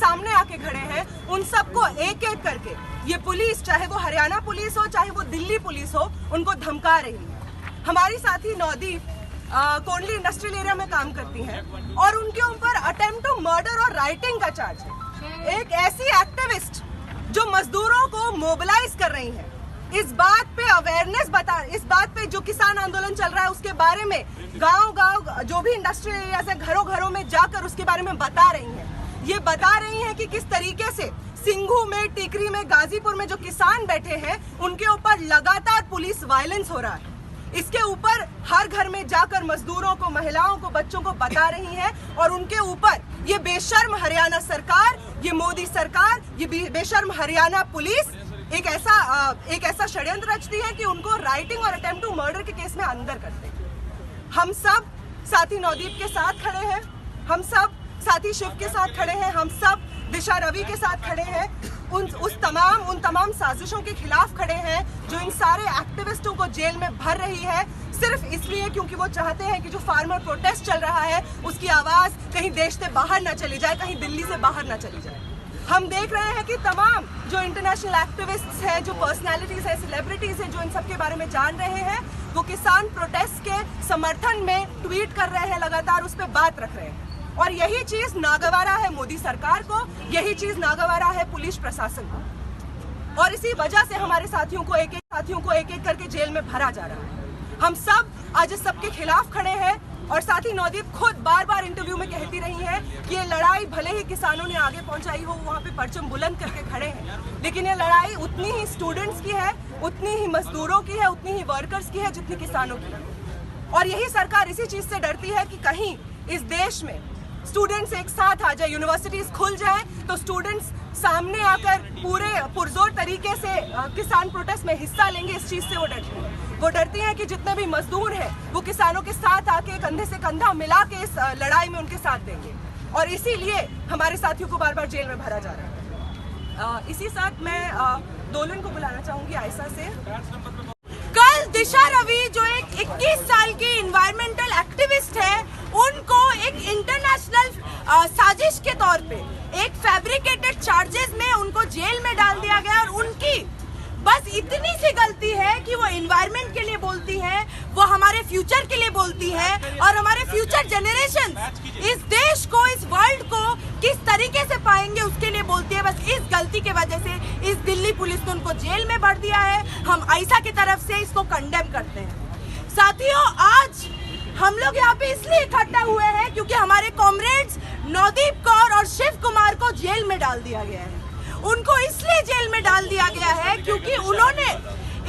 सामने आके खड़े हैं, उन सबको एक एक करके ये पुलिस, चाहे वो हरियाणा पुलिस हो चाहे वो दिल्ली पुलिस हो, उनको धमका रही है। हमारी साथी नवदीप कोंडली इंडस्ट्रियल एरिया में काम करती हैं और उनके ऊपर अटेम्प्ट टू मर्डर और राइटिंग का चार्ज है। एक ऐसी एक्टिविस्ट जो मजदूरों को मोबिलाइज कर रही है, इस बात पे अवेयरनेस इस बात पे जो किसान आंदोलन चल रहा है उसके बारे में गांव-गांव जो भी इंडस्ट्रियल एरिया से घरों-घरों में जाकर उसके बारे में बता रही हैं। ये बता रही हैं कि किस तरीके से सिंघू में, टिकरी में, गाजीपुर में जो किसान बैठे हैं उनके ऊपर लगातार पुलिस वायलेंस हो रहा है। इसके ऊपर हर घर में जाकर मजदूरों को, महिलाओं को, बच्चों को बता रही हैं और उनके ऊपर ये बेशर्म हरियाणा सरकार, ये मोदी सरकार, ये बेशर्म हरियाणा पुलिस एक ऐसा षड्यंत्र रचती है कि उनको राइटिंग और अटेम्प्ट टू मर्डर के केस में अंदर करते हैं। हम सब साथी नवदीप के साथ खड़े हैं, हम सब साथी शिव के साथ खड़े हैं, हम सब दिशा रवि के साथ खड़े हैं, उन तमाम साजिशों के खिलाफ खड़े हैं जो इन सारे एक्टिविस्टों को जेल में भर रही है, सिर्फ इसलिए क्योंकि वो चाहते हैं कि जो फार्मर प्रोटेस्ट चल रहा है उसकी आवाज कहीं देश से बाहर ना चली जाए, कहीं दिल्ली से बाहर ना चली जाए। हम देख रहे हैं कि तमाम जो इंटरनेशनल एक्टिविस्ट्स हैं, जो पर्सनैलिटीज हैं, सेलिब्रिटीज हैं, जो इन सब के बारे में जान रहे हैं, वो किसान प्रोटेस्ट के समर्थन में ट्वीट कर रहे हैं, लगातार उस पर बात रख रहे हैं। और यही चीज नागवारा है मोदी सरकार को, यही चीज नागवारा है पुलिस प्रशासन को, और इसी वजह से हमारे साथियों को एक एक करके जेल में भरा जा रहा है। हम सब आज इस सबके खिलाफ खड़े हैं और साथी नवदीप खुद बार बार इंटरव्यू में कहती रही है कि ये लड़ाई भले ही किसानों ने आगे पहुंचाई हो, वहाँ पे परचम बुलंद करके खड़े हैं, लेकिन ये लड़ाई उतनी ही स्टूडेंट्स की है, उतनी ही मजदूरों की है, उतनी ही वर्कर्स की है जितनी किसानों की है। और यही सरकार इसी चीज से डरती है कि कहीं इस देश में स्टूडेंट्स एक साथ आ जाए, यूनिवर्सिटीज खुल जाए तो स्टूडेंट्स सामने आकर पूरे पुरजोर तरीके से किसान प्रोटेस्ट में हिस्सा लेंगे। इस चीज से वो डरती है। वो डरती हैं कि जितने भी मजदूर हैं वो किसानों के साथ आके कंधे से कंधा मिला के इस लड़ाई में उनके साथ देंगे, और इसीलिए हमारे साथियों को बार बार जेल में भरा जा रहा है। इसी साथ मैं दोलन को बुलाना चाहूंगी आयशा से। कल दिशा रवि जो एक 21 साल की इन्वायरमेंटल एक्टिविस्ट है, उनको एक इंटरनेशनल साजिश के तौर पे एक फैब्रिकेटेड चार्जेस में उनको जेल में डाल दिया गया, और उनकी बस इतनी सी गलती है कि वो एनवायरनमेंट के लिए बोलती हैं, वो हमारे फ्यूचर के लिए बोलती हैं, और हमारे फ्यूचर जनरेशन इस देश को, इस वर्ल्ड को किस तरीके से पाएंगे उसके लिए बोलती है। बस इस गलती के वजह से इस दिल्ली पुलिस ने उनको जेल में भर दिया है। हम आयशा की तरफ से इसको कंडेम करते हैं। साथियों, आज हम लोग यहाँ पे इसलिए इकट्ठा हुए हैं क्योंकि हमारे कॉमरेड्स नवदीप कौर और शिव कुमार को जेल में डाल दिया गया है। उनको इसलिए जेल में डाल दिया गया है क्योंकि उन्होंने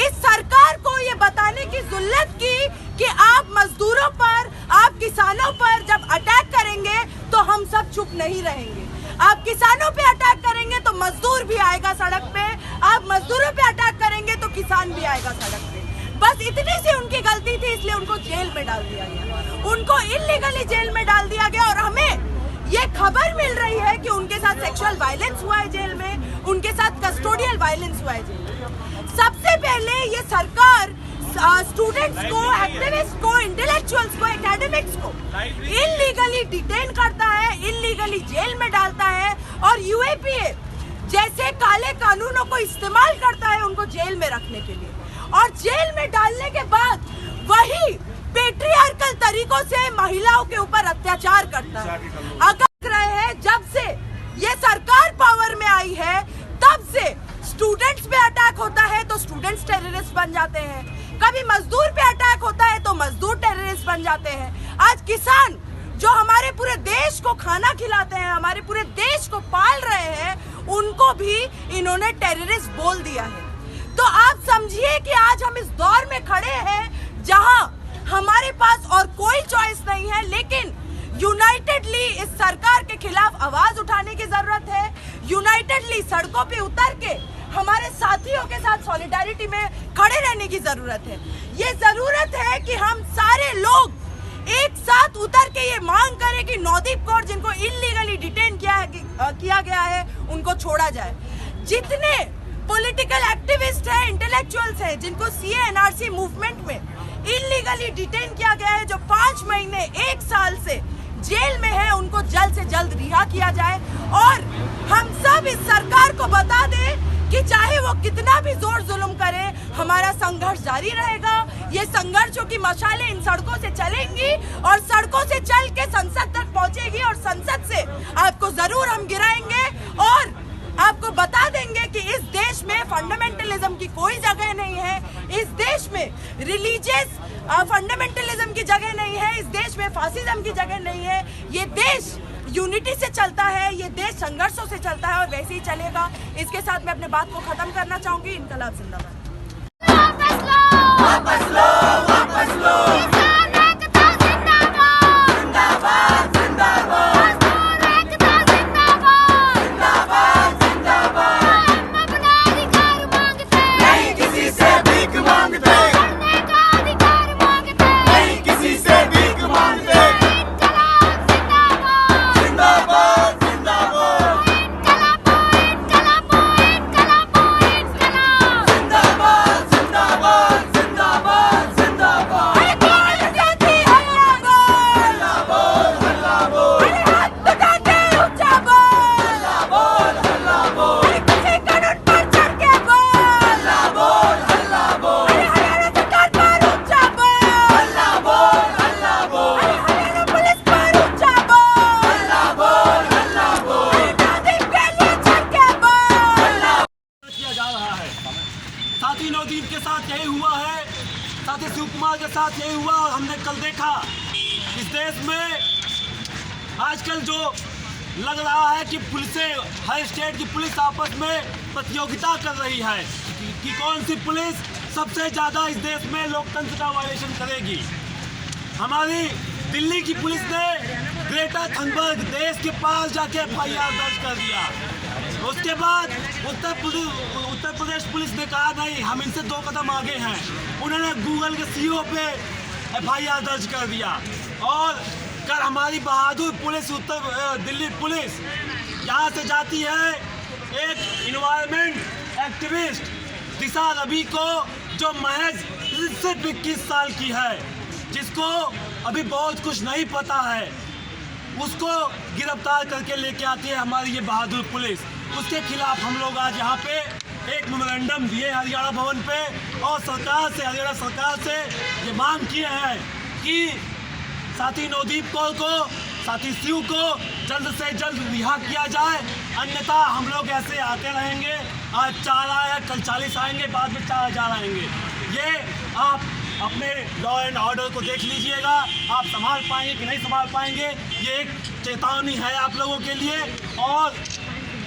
इस सरकार को ये बताने की जुल्लत की कि आप मजदूरों पर, आप किसानों पर जब अटैक करेंगे तो हम सब चुप नहीं रहेंगे। आप किसानों पे अटैक करेंगे तो मजदूर भी आएगा सड़क पे, आप मजदूरों पे अटैक करेंगे तो किसान भी आएगा सड़क पे। बस इतनी सी उनकी गलती थी, इसलिए उनको जेल में डाल दिया गया, उनको इल्लीगली जेल में डाल दिया गया। और हमें ये खबर मिल रही है कि उनके साथ सेक्सुअल वायलेंस हुआ है जेल में, उनके साथ कस्टोडियल वायलेंस हुआ है जेल में। सबसे पहले ये सरकार स्टूडेंट्स को, एक्टिविस्ट को, इंटेलेक्चुअल्स को, एकेडमिक्स को इल्लीगली डिटेन करता है, इल्लीगली जेल में डालता है, और यूएपीए जैसे काले कानूनों को इस्तेमाल करता है उनको जेल में रखने के लिए। और जेल में डालने के बाद वही पेट्रियार्कल तरीकों से महिलाओं के ऊपर अत्याचार करता है। अगर रहे हैं जब से ये सरकार पावर में आई है तब से स्टूडेंट्स पे अटैक होता है तो स्टूडेंट्स टेररिस्ट बन जाते हैं, कभी मजदूर पे अटैक होता है तो मजदूर टेररिस्ट बन जाते हैं। आज किसान जो हमारे पूरे देश को खाना खिलाते हैं, हमारे पूरे देश को पाल रहे हैं, उनको भी इन्होंने टेररिस्ट बोल दिया है। तो आप समझिए कि आज हम इस दौर में खड़े हैं जहां हमारे पास और कोई चॉइस नहीं है, लेकिन यूनाइटेडली इस सरकार के खिलाफ आवाज उठाने की जरूरत है। यूनाइटेडली सड़कों पे उतर के हमारे साथियों के साथ सॉलिडारिटी में खड़े रहने की जरूरत है। ये जरूरत है कि हम सारे लोग एक साथ उतर के ये मांग करें कि नवदीप कौर, जिनको इल्लीगली डिटेन किया गया है, उनको छोड़ा जाए। जितने पॉलिटिकल एक्टिविस्ट हैं, इंटेलेक्चुअल्स हैं, जिनको सीए एनआरसी मूवमेंट में इल्लीगली डिटेन किया गया है, जो 5 महीने 1 साल से जेल में है, उनको जल्द से जल्द रिहा किया जाए। और सरकार को बता दे कि चाहे वो कितना भी जोर जुल्म करे, हमारा संघर्ष जारी रहेगा। ये संघर्षों की मशालें इन सड़कों से चलेंगी और सड़कों से चल के संसद तक पहुंचेगी और संसद से आपको जरूर हम गिराएंगे और आपको बता देंगे कि इस देश में फंडामेंटलिज्म की कोई जगह नहीं है। इस देश में रिलीजियस फंडामेंटलिज्म की जगह नहीं है। इस देश में फासिज्म की जगह नहीं है। ये देश यूनिटी से चलता है, ये देश संघर्षों से चलता है और वैसे ही चलेगा। इसके साथ मैं अपने बात को खत्म करना चाहूंगी। इनकलाब जिंदाबाद। वापस लो, वापस लो, वापस लो। साथी नवदीप के साथ यही हुआ है, साथी शिव कुमार के साथ यही हुआ। और हमने कल देखा इस देश में आजकल जो लग रहा है कि पुलिसें, हर स्टेट की पुलिस आपस में प्रतियोगिता कर रही है कि कौन सी पुलिस सबसे ज़्यादा इस देश में लोकतंत्र का वायलेशन करेगी। हमारी दिल्ली की पुलिस ने ग्रेटा थनबर्ग देश के पास जाके FIR दर्ज कर दिया। उसके बाद उत्तर प्रदेश पुलिस ने कहा नहीं, हम इनसे 2 कदम आगे हैं। उन्होंने गूगल के CEO पे FIR दर्ज कर दिया। और कल हमारी बहादुर पुलिस, दिल्ली पुलिस यहाँ से जाती है एक इन्वायरमेंट एक्टिविस्ट दिशा रवि को, जो महज सिर्फ 21 साल की है, जिसको अभी बहुत कुछ नहीं पता है, उसको गिरफ्तार करके लेके आती है हमारी ये बहादुर पुलिस। उसके खिलाफ हम लोग आज यहाँ पे एक मेमोरेंडम दिए हरियाणा भवन पे और सरकार से, हरियाणा सरकार से ये मांग किए हैं कि साथी नवदीप कौर को, साथी शिव को जल्द से जल्द रिहा किया जाए, अन्यथा हम लोग ऐसे आते रहेंगे। आज 4 आए, कल 40 आएंगे, बाद में 4000 आएंगे। ये आप अपने लॉ एंड ऑर्डर को देख लीजिएगा, आप संभाल पाएंगे कि नहीं संभाल पाएंगे। ये एक चेतावनी है आप लोगों के लिए। और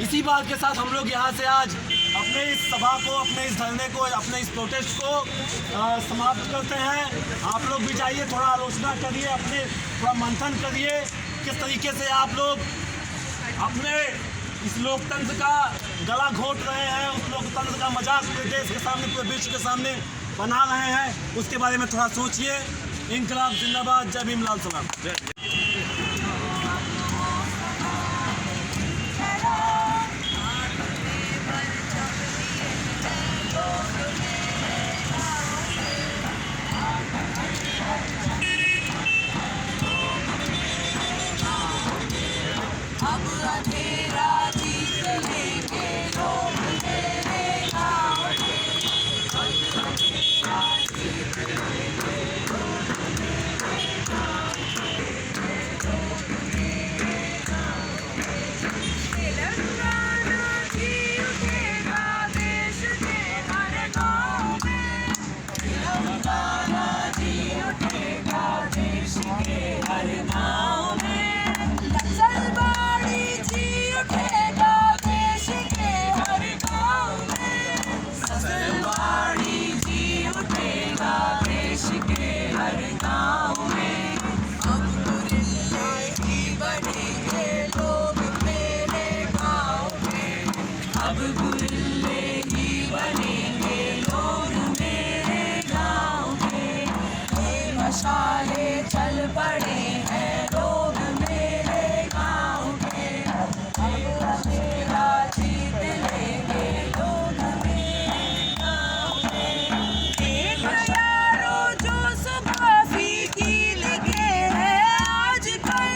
इसी बात के साथ हम लोग यहाँ से आज अपने इस सभा को, अपने इस धरने को, अपने इस प्रोटेस्ट को समाप्त करते हैं। आप लोग भी जाइए, थोड़ा आलोचना करिए, अपने थोड़ा मंथन करिए किस तरीके से आप लोग अपने इस लोकतंत्र का गला घोट रहे हैं, उस लोकतंत्र का मजाक पूरे देश के सामने, पूरे विश्व के सामने बना रहे हैं। उसके बारे में थोड़ा सोचिए। इनकलाब जिंदाबाद। जय भीम, लाल सलाम। मशाले चल पड़े हैं लोग मेरे गाँव के, अब तेरा जीत लेंगे लोग मेरे गाँव के। देख यारो जो सुबह फीकी लगे है आजकल,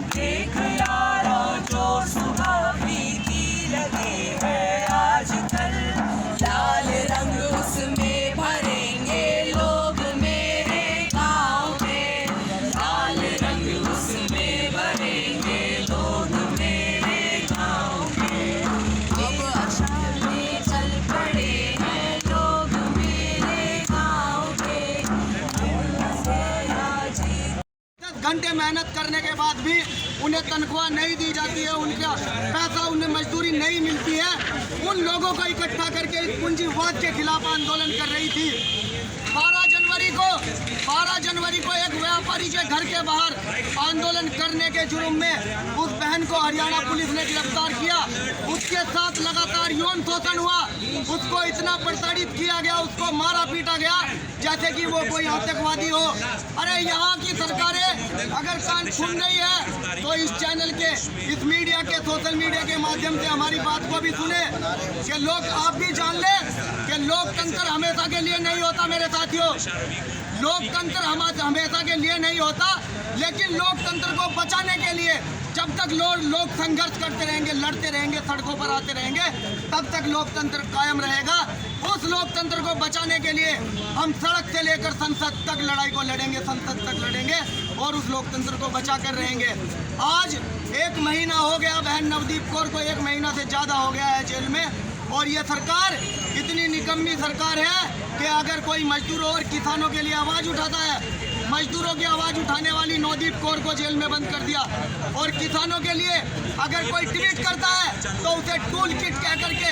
देख यारो जो सुबह फीकी लगे है बाद भी उन्हें तनख्वाह नहीं दी जाती है, उनका पैसा उन्हें मजदूरी नहीं मिलती है, उन लोगों को इकट्ठा करके इस पूंजीवाद के खिलाफ आंदोलन कर रही थी। 12 जनवरी को एक व्यापारी के घर के बाहर आंदोलन करने के जुर्म में उस बहन को हरियाणा पुलिस ने गिरफ्तार किया। उसके साथ लगातार यौन शोषण हुआ, उसको इतना प्रताड़ित किया गया, उसको मारा पीटा गया जैसे कि वो कोई आतंकवादी हो। अरे यहाँ की सरकारें अगर कान सुन रही है तो इस चैनल के, इस मीडिया के, सोशल मीडिया के माध्यम से हमारी बात को भी सुने कि लोग, आप भी जान ले कि लोकतंत्र हमेशा के लिए नहीं होता मेरे साथियों। लोकतंत्र हमेशा के लिए नहीं होता, लेकिन लोकतंत्र को बचाने के लिए जब तक लोग संघर्ष करते रहेंगे, लड़ते रहेंगे, सड़कों पर आते रहेंगे, तब तक लोकतंत्र कायम रहेगा। उस लोकतंत्र को बचाने के लिए हम सड़क से लेकर संसद तक लड़ाई को लड़ेंगे, संसद तक लड़ेंगे और उस लोकतंत्र को बचा कर रहेंगे। आज 1 महीना हो गया, बहन नवदीप कौर को 1 महीना से ज़्यादा हो गया है जेल में, और ये सरकार इतनी निकम्मी सरकार है कि अगर कोई मजदूरों और किसानों के लिए आवाज़ उठाता है, मजदूरों की आवाज़ उठाने वाली नवदीप कौर को जेल में बंद कर दिया, और किसानों के लिए अगर कोई ट्वीट करता है तो उसे टूल किट कह करके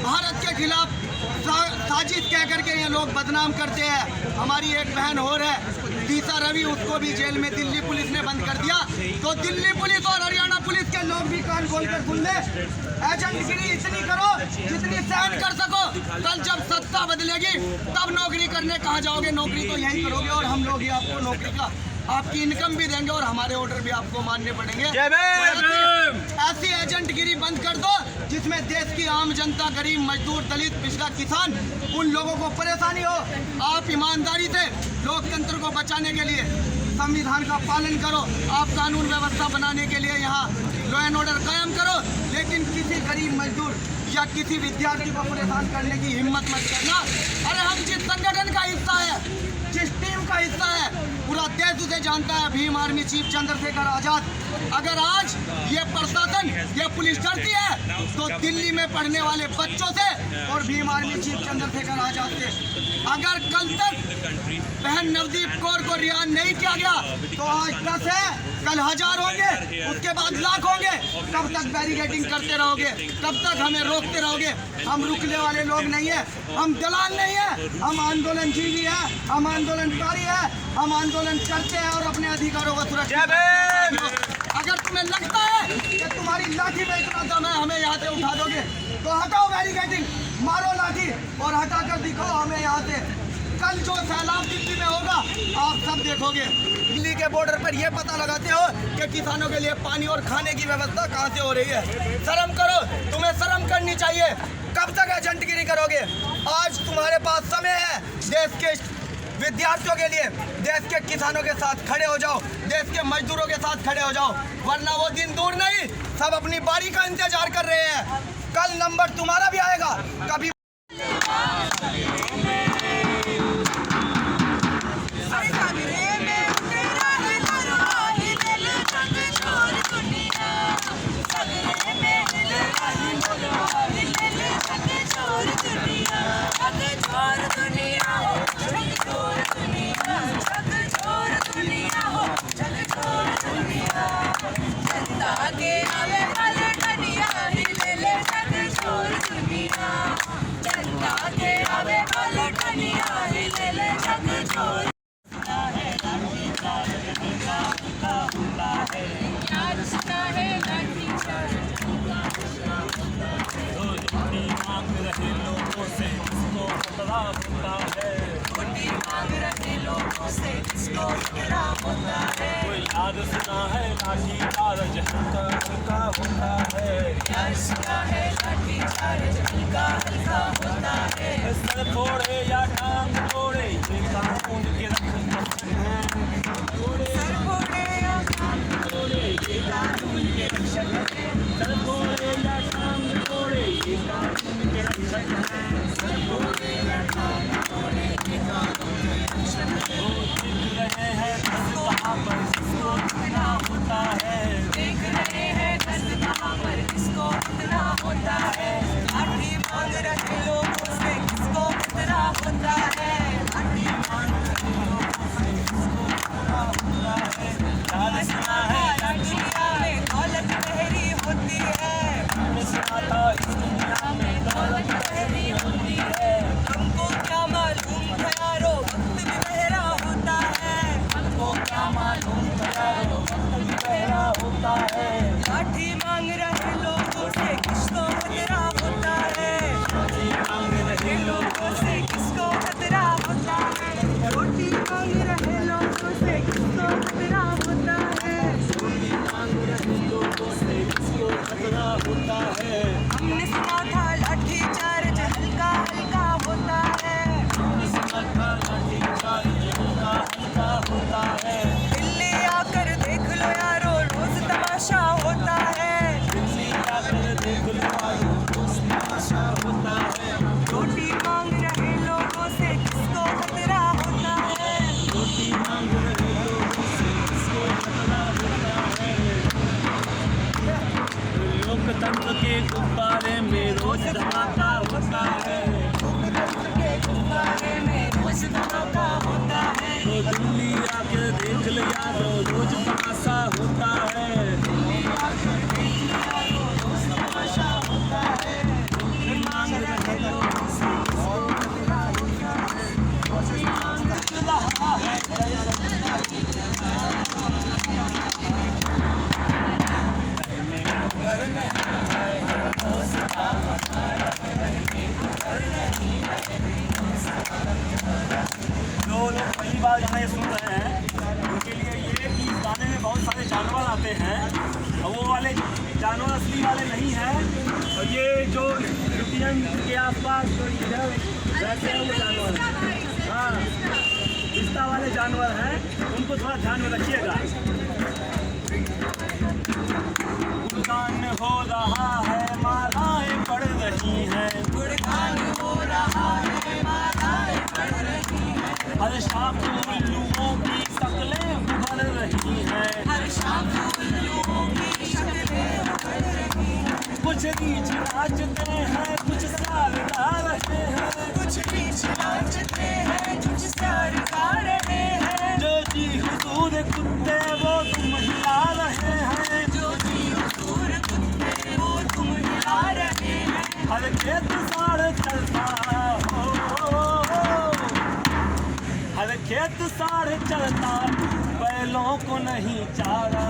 भारत के खिलाफ साजिश कह करके ये लोग बदनाम करते हैं। हमारी एक बहन और है दीसा रवि, उसको भी जेल में दिल्ली पुलिस ने बंद कर दिया। तो दिल्ली पुलिस और हरियाणा पुलिस के लोग भी कान खोलकर सुन ले, एजेंटगिरी इतनी करो जितनी सहन कर सको। कल जब सत्ता बदलेगी तब नौकरी करने कहाँ जाओगे? नौकरी तो यहीं करोगे, और हम लोग ही आपको नौकरी का, आपकी इनकम भी देंगे और हमारे ऑर्डर भी आपको मानने पड़ेंगे। ऐसी एजेंटगिरी बंद कर दो जिसमें देश की आम जनता, गरीब, मजदूर, दलित, पिछड़ा, किसान, उन लोगों को परेशानी हो। आप ईमानदारी से लोकतंत्र को बचाने के लिए संविधान का पालन करो, आप कानून व्यवस्था बनाने के लिए यहाँ लॉ एंड ऑर्डर कायम करो, लेकिन किसी गरीब मजदूर या किसी विद्यार्थी को परेशान करने की हिम्मत मत करना। अरे हम जिस संगठन का हिस्सा है, जिस टीम का हिस्सा है, पूरा देश उसे जानता है, भीम आर्मी चीफ चंद्रशेखर आजाद। अगर आज ये प्रशासन, ये पुलिस डरती है तो दिल्ली में पढ़ने वाले बच्चों से और भीम आर्मी चीफ चंद्रशेखर आजाद से। अगर कल तक बहन नवदीप कौर को रिहा नहीं किया गया तो आज 10 है, कल 1000 होंगे, उसके बाद लाख होंगे। कब तक बैरिकेडिंग करते रहोगे? कब तक हमें रोकते रहोगे? हम रुकने वाले लोग नहीं है, हम दलाल नहीं है, हम आंदोलनजीवी है, हम आंदोलनकारी है, हम आंदोलन करते हैं और अपने अधिकारों को सुरक्षित। अगर तुम्हें लगता है कि तुम्हारी लाठी में इतना दम है, हमें यहाँ से उठा दोगे तो हटाओ बैरिकेडिंग, मारो लाठी और हटा कर दिखाओ हमें यहाँ से। कल जो सैलाब दिल्ली में होगा आप सब देखोगे। दिल्ली के बॉर्डर पर ये पता लगाते हो कि किसानों के लिए पानी और खाने की व्यवस्था कहाँ से हो रही है। शर्म करो, तुम्हें शर्म करनी चाहिए। कब तक एजेंटगिरी करोगे? आज तुम्हारे पास समय है, देश के विद्यार्थियों के लिए, देश के किसानों के साथ खड़े हो जाओ, देश के मजदूरों के साथ खड़े हो जाओ, वरना वो दिन दूर नहीं, सब अपनी बारी का इंतजार कर रहे हैं। कल नंबर तुम्हारा भी आएगा। कभी याद सुना है लाठी चार्ज हल्का हल्का होता है, याद सुना है लाठी चार्ज हल्का हल्का होता है। सर फोड़े या टांग तोड़े ये कानून के रक्षक हैं, सर फोड़े या टांग तोड़े ये कानून के रक्षक हैं, सर फोड़े या टांग तोड़े ये कानून के रक्षक हैं, सर फोड़े या टांग तोड़े ये कानून के रक्षक हैं। देख रहे हैं कहाँ पर किसको कितना होता है, देख रहे हैं कहाँ पर किसको कितना होता है। लाठी मांग रहे लोगों से किसको कितना होता है, लाठी मांग रहे लोगों से किसको कितना होता है। याद सुना है नशा होता है, रोटी मांग रहे लोगों से किसको खतरा होता है, रोटी मांग रहे लोगों से किसको खतरा होता है। लोकतंत्र के गुब्बारे में रोज धमाका होता है, तो दिल्ली आके देख लिया तो रोज तमाशा होता है। मांग रहे लोगों से किसको खतरा होता है, मांग रहा है। जो लोग पहली बार गाना ये सुन रहे हैं उनके लिए ये कि इस गाने में बहुत सारे जानवर आते हैं और वो वाले जानवर असली वाले नहीं हैं, और ये जो यूटियन के आसपास जो इधर रहते हैं वो जानवर हैं, हाँ रिश्ता वाले जानवर हैं, उनको थोड़ा ध्यान में रखिएगा। गुणगान हो रहा है मालाएं पड़ रही हैं, गुणगान हो रहा है मालाएं पड़ रही हैं, हर शाम उल्लुओं की शक्लें उभर रही हैं, हर शाम उल्लुओं की शक्लें उभर रही हैं, कुछ रीछ नाचते हैं कुछ सार गा रहे हैं, कुछ रीछ नाचते हैं कुछ सार गा रहे हैं, जो जी हुजूर कुत्ते वो तुम हिला रहे हैं, जो जी हुजूर कुत्ते वो तुम हिला रहे हैं, हर खेत साड़ चलता हो, हर खेत साड़ चलता बैलों को नहीं चारा,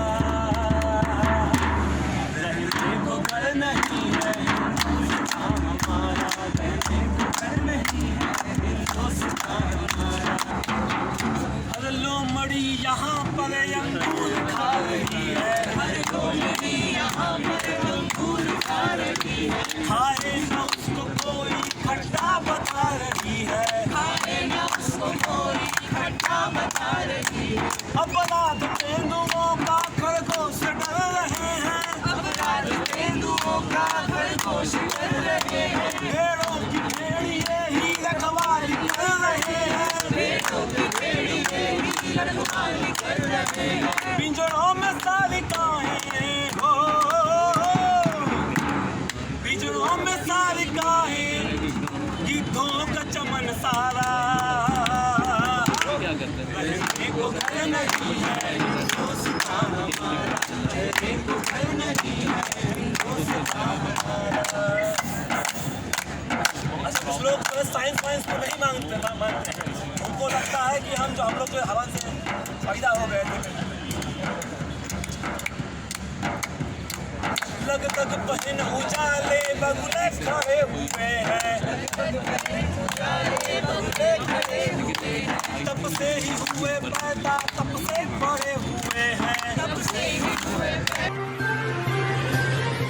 रहने को घर नहीं है हिंदुस्तान हमारा, रहने को घर नहीं है हिंदुस्तान हमारा। हर लोमड़ी यहाँ पर अंगूर खा रही है, हर लोमड़ी यहाँ पर अंगूर खा रही है, खाए न उसको कोई खट्टा बता रही है, खाए न उसको कोई खट्टा बता रही है, अपराध तेंदुओं का खरगोश डर रहे हैं, अपराध तेंदुओं का खरगोश डर रहे हैं, भेड़ों की भेड़िए ही रखवाली कर रहे हैं, भेड़ों की भेड़िए ही रखवाली कर रहे हैं, पिंजरों में सारिकाएं हो, पिंजरों में सारिकाएं गीतों का चमन सारा, रहने को घर नहीं है हिंदुस्तान हमारा, रहने को घर नहीं है हिंदुस्तान हमारा। अच्छा कुछ लोग साइंस वाइंस को नहीं मानते हैं, उनको लगता है कि हम लोग जो हवा से पैदा हो गए थे, लग तक पहन उजाले बगुले खड़े हुए हैं, तब से ही हुए पैदा तब से बड़े हुए हैं, तब से ही हुए पैदा।